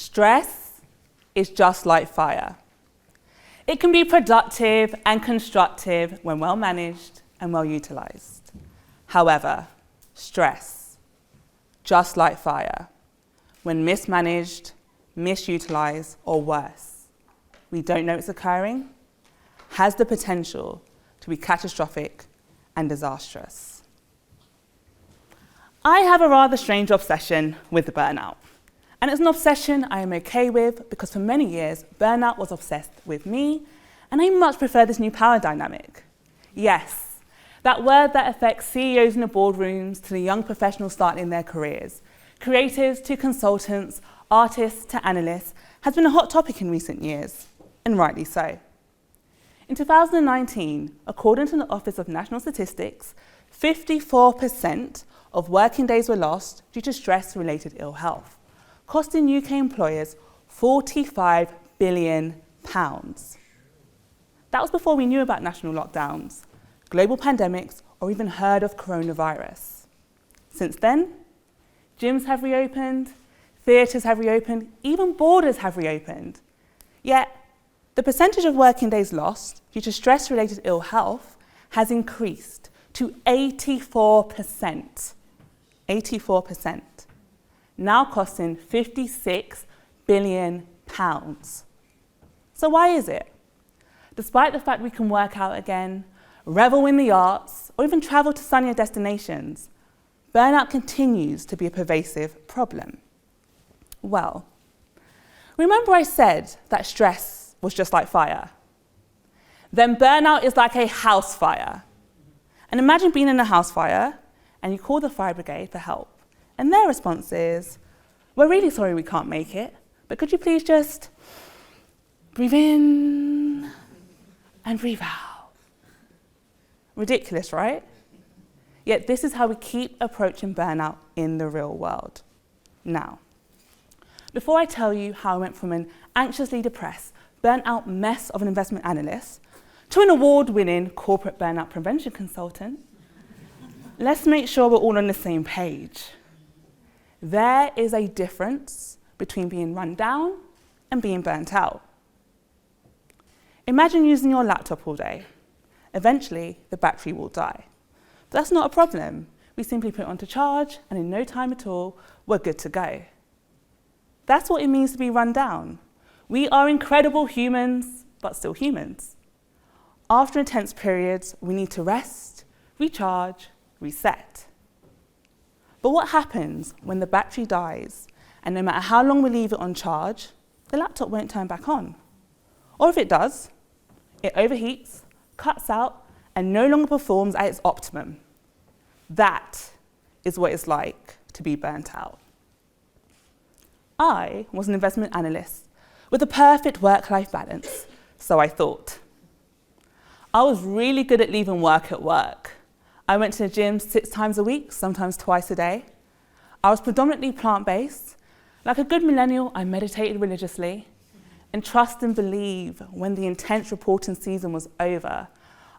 Stress is just like fire. It can be productive and constructive when well managed and well utilised. However, stress, just like fire, when mismanaged, misutilised, or worse, we don't know it's occurring, has the potential to be catastrophic and disastrous. I have a rather strange obsession with burnout. And it's an obsession I am okay with because for many years, burnout was obsessed with me, and I much prefer this new power dynamic. Yes, that word that affects CEOs in the boardrooms to the young professionals starting their careers, creatives to consultants, artists to analysts, has been a hot topic in recent years, and rightly so. In 2019, according to the Office of National Statistics, 54% of working days were lost due to stress-related ill health, costing UK employers £45 billion. That was before we knew about national lockdowns, global pandemics, or even heard of coronavirus. Since then, gyms have reopened, theatres have reopened, even borders have reopened. Yet, the percentage of working days lost due to stress-related ill health has increased to 84%. 84%. Now costing £56 billion. So why is it? Despite the fact we can work out again, revel in the arts, or even travel to sunnier destinations, burnout continues to be a pervasive problem. Well, remember I said that stress was just like fire? Then burnout is like a house fire. And imagine being in a house fire and you call the fire brigade for help. And their response is, we're really sorry we can't make it, but could you please just breathe in and breathe out? Ridiculous, right? Yet this is how we keep approaching burnout in the real world. Now, before I tell you how I went from an anxiously depressed, burnt out mess of an investment analyst to an award-winning corporate burnout prevention consultant, let's make sure we're all on the same page. There is a difference between being run down and being burnt out. Imagine using your laptop all day. Eventually, the battery will die. But that's not a problem. We simply put it onto charge, and in no time at all, we're good to go. That's what it means to be run down. We are incredible humans, but still humans. After intense periods, we need to rest, recharge, reset. But what happens when the battery dies and no matter how long we leave it on charge, the laptop won't turn back on? Or if it does, it overheats, cuts out, and no longer performs at its optimum. That is what it's like to be burnt out. I was an investment analyst with a perfect work-life balance, so I thought. I was really good at leaving work at work. I went to the gym 6 times a week, sometimes twice a day. I was predominantly plant-based. Like a good millennial, I meditated religiously and trust and believe when the intense reporting season was over,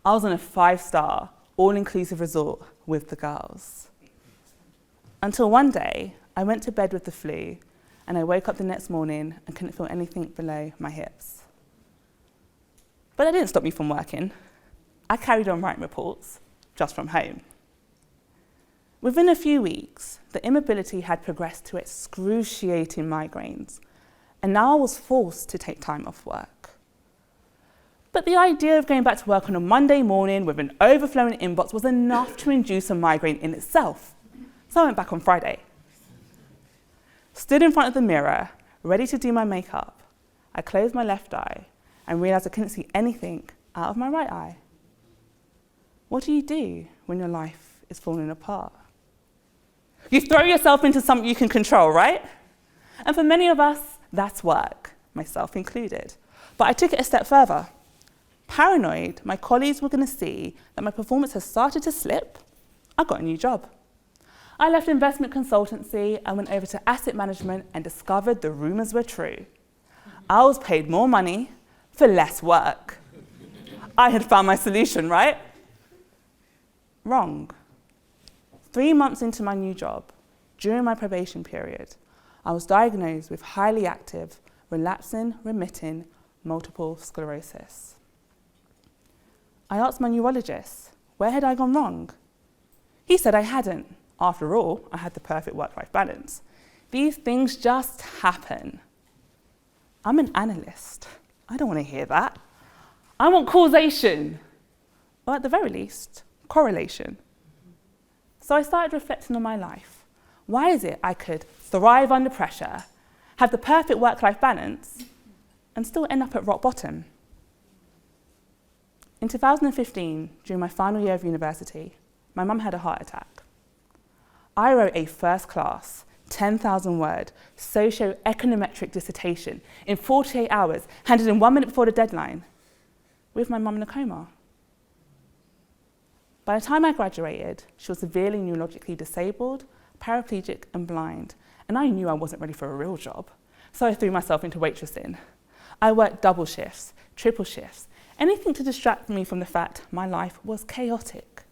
I was on a 5-star, all-inclusive resort with the girls. Until one day, I went to bed with the flu and I woke up the next morning and couldn't feel anything below my hips. But that didn't stop me from working. I carried on writing reports, just from home. Within a few weeks, the inmobility had progressed to excruciating migraines, and now I was forced to take time off work. But the idea of going back to work on a Monday morning with an overflowing inbox was enough to induce a migraine in itself, so I went back on Friday. Stood in front of the mirror, ready to do my makeup, I closed my left eye and realised I couldn't see anything out of my right eye. What do you do when your life is falling apart? You throw yourself into something you can control, right? And for many of us, that's work, myself included. But I took it a step further. Paranoid, my colleagues were going to see that my performance has started to slip. I got a new job. I left investment consultancy and went over to asset management and discovered the rumours were true. I was paid more money for less work. I had found my solution, right? Wrong. 3 months into my new job, during my probation period, I was diagnosed with highly active, relapsing, remitting multiple sclerosis. I asked my neurologist, where had I gone wrong? He said I hadn't. After all, I had the perfect work-life balance. These things just happen. I'm an analyst. I don't want to hear that. I want causation, or at the very least, correlation. So I started reflecting on my life. Why is it I could thrive under pressure, have the perfect work-life balance, and still end up at rock bottom? In 2015, during my final year of university, my mum had a heart attack. I wrote a first-class, 10,000-word socio-econometric dissertation in 48 hours, handed in 1 minute before the deadline, with my mum in a coma. By the time I graduated, she was severely neurologically disabled, paraplegic and blind, and I knew I wasn't ready for a real job, so I threw myself into waitressing. I worked double shifts, triple shifts, anything to distract me from the fact my life was chaotic.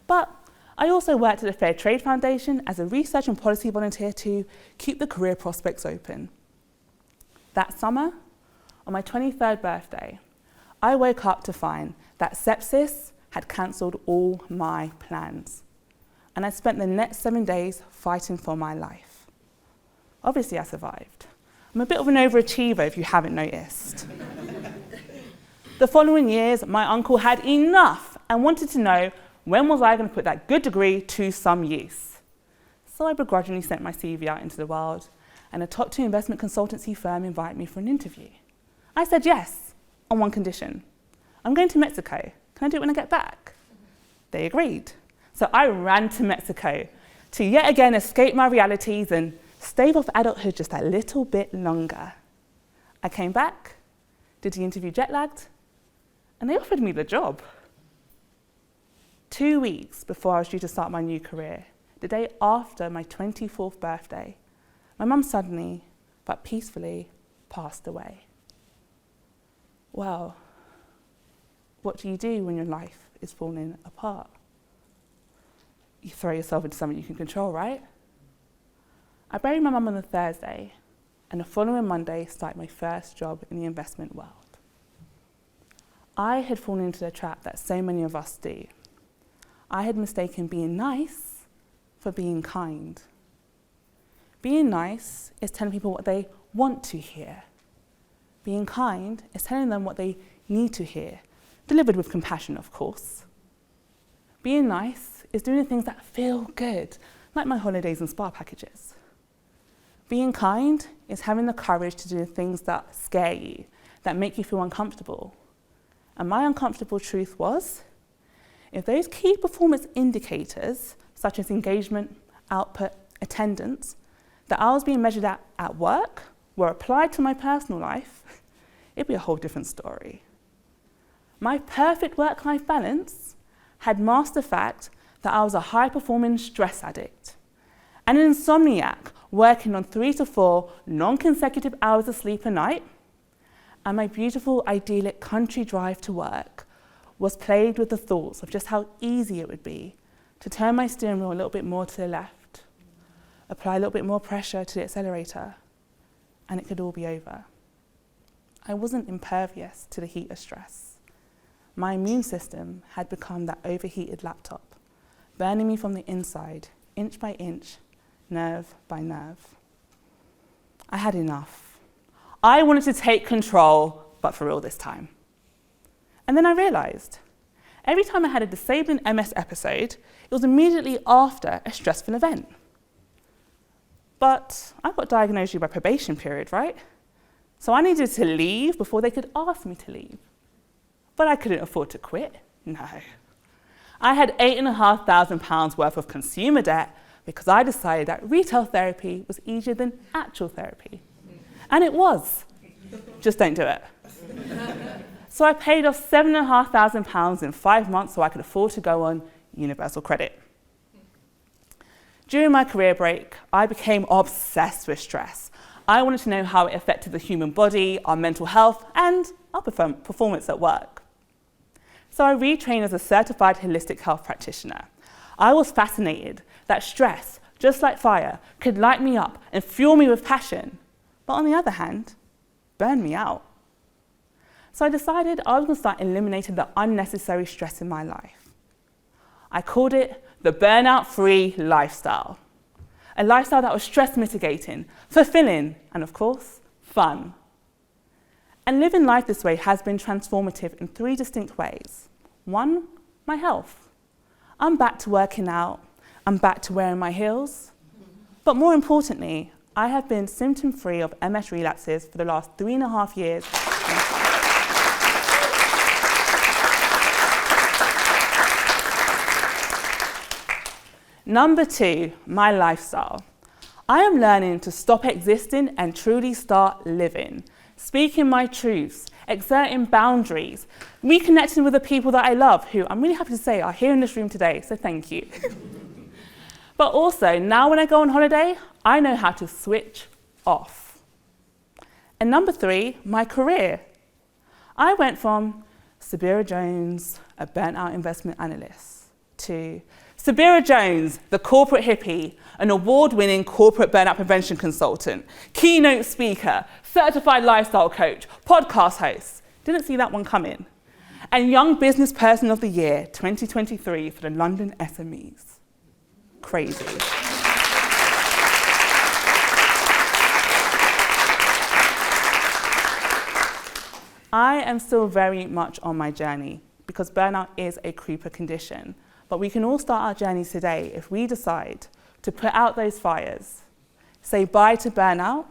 But I also worked at the Fair Trade Foundation as a research and policy volunteer to keep the career prospects open. That summer, on my 23rd birthday, I woke up to find that sepsis had cancelled all my plans. And I spent the next 7 days fighting for my life. Obviously, I survived. I'm a bit of an overachiever if you haven't noticed. The following years, my uncle had enough and wanted to know when was I going to put that good degree to some use. So I begrudgingly sent my CV out into the world, and a top 2 investment consultancy firm invited me for an interview. I said yes, on one condition. I'm going to Mexico. Can I do it when I get back? They agreed. So I ran to Mexico to yet again escape my realities and stave off adulthood just that little bit longer. I came back, did the interview jet-lagged, and they offered me the job. 2 weeks before I was due to start my new career, the day after my 24th birthday, my mum suddenly, but peacefully, passed away. Well, what do you do when your life is falling apart? You throw yourself into something you can control, right? I buried my mum on a Thursday, and the following Monday started my first job in the investment world. I had fallen into the trap that so many of us do. I had mistaken being nice for being kind. Being nice is telling people what they want to hear. Being kind is telling them what they need to hear, delivered with compassion, of course. Being nice is doing the things that feel good, like my holidays and spa packages. Being kind is having the courage to do the things that scare you, that make you feel uncomfortable. And my uncomfortable truth was, if those key performance indicators, such as engagement, output, attendance, that I was being measured at work were applied to my personal life, it'd be a whole different story. My perfect work-life balance had masked the fact that I was a high-performing stress addict, an insomniac working on 3 to 4 non-consecutive hours of sleep a night, and my beautiful, idyllic country drive to work was plagued with the thoughts of just how easy it would be to turn my steering wheel a little bit more to the left, apply a little bit more pressure to the accelerator, and it could all be over. I wasn't impervious to the heat of stress. My immune system had become that overheated laptop, burning me from the inside, inch by inch, nerve by nerve. I had enough. I wanted to take control, but for real this time. And then I realized, every time I had a disabling MS episode, it was immediately after a stressful event. But I got diagnosed during my probation period, right? So I needed to leave before they could ask me to leave. But I couldn't afford to quit, no. I had £8,500 worth of consumer debt because I decided that retail therapy was easier than actual therapy. And it was. Just don't do it. So I paid off £7,500 in 5 months so I could afford to go on universal credit. During my career break, I became obsessed with stress. I wanted to know how it affected the human body, our mental health, and our performance at work. So I retrained as a certified holistic health practitioner. I was fascinated that stress, just like fire, could light me up and fuel me with passion, but on the other hand, burn me out. So I decided I was going to start eliminating the unnecessary stress in my life. I called it the burnout-free lifestyle. A lifestyle that was stress mitigating, fulfilling, and of course, fun. And living life this way has been transformative in 3 distinct ways. 1, my health. I'm back to working out, I'm back to wearing my heels. But more importantly, I have been symptom-free of MS relapses for the last 3.5 years. Number 2, my lifestyle. I am learning to stop existing and truly start living, speaking my truths, exerting boundaries, reconnecting with the people that I love, who I'm really happy to say are here in this room today, so thank you. But also, now when I go on holiday, I know how to switch off. And number 3, my career. I went from Sabira Jones, a burnt-out investment analyst, to Sabira Jones, the corporate hippie, an award-winning corporate burnout prevention consultant, keynote speaker, certified lifestyle coach, podcast host. Didn't see that one coming. And Young Business Person of the Year 2023 for the London SMEs. Crazy. I am still very much on my journey because burnout is a creeper condition. But we can all start our journeys today if we decide to put out those fires, say bye to burnout,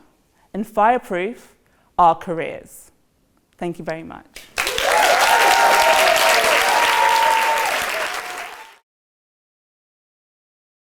and fireproof our careers. Thank you very much.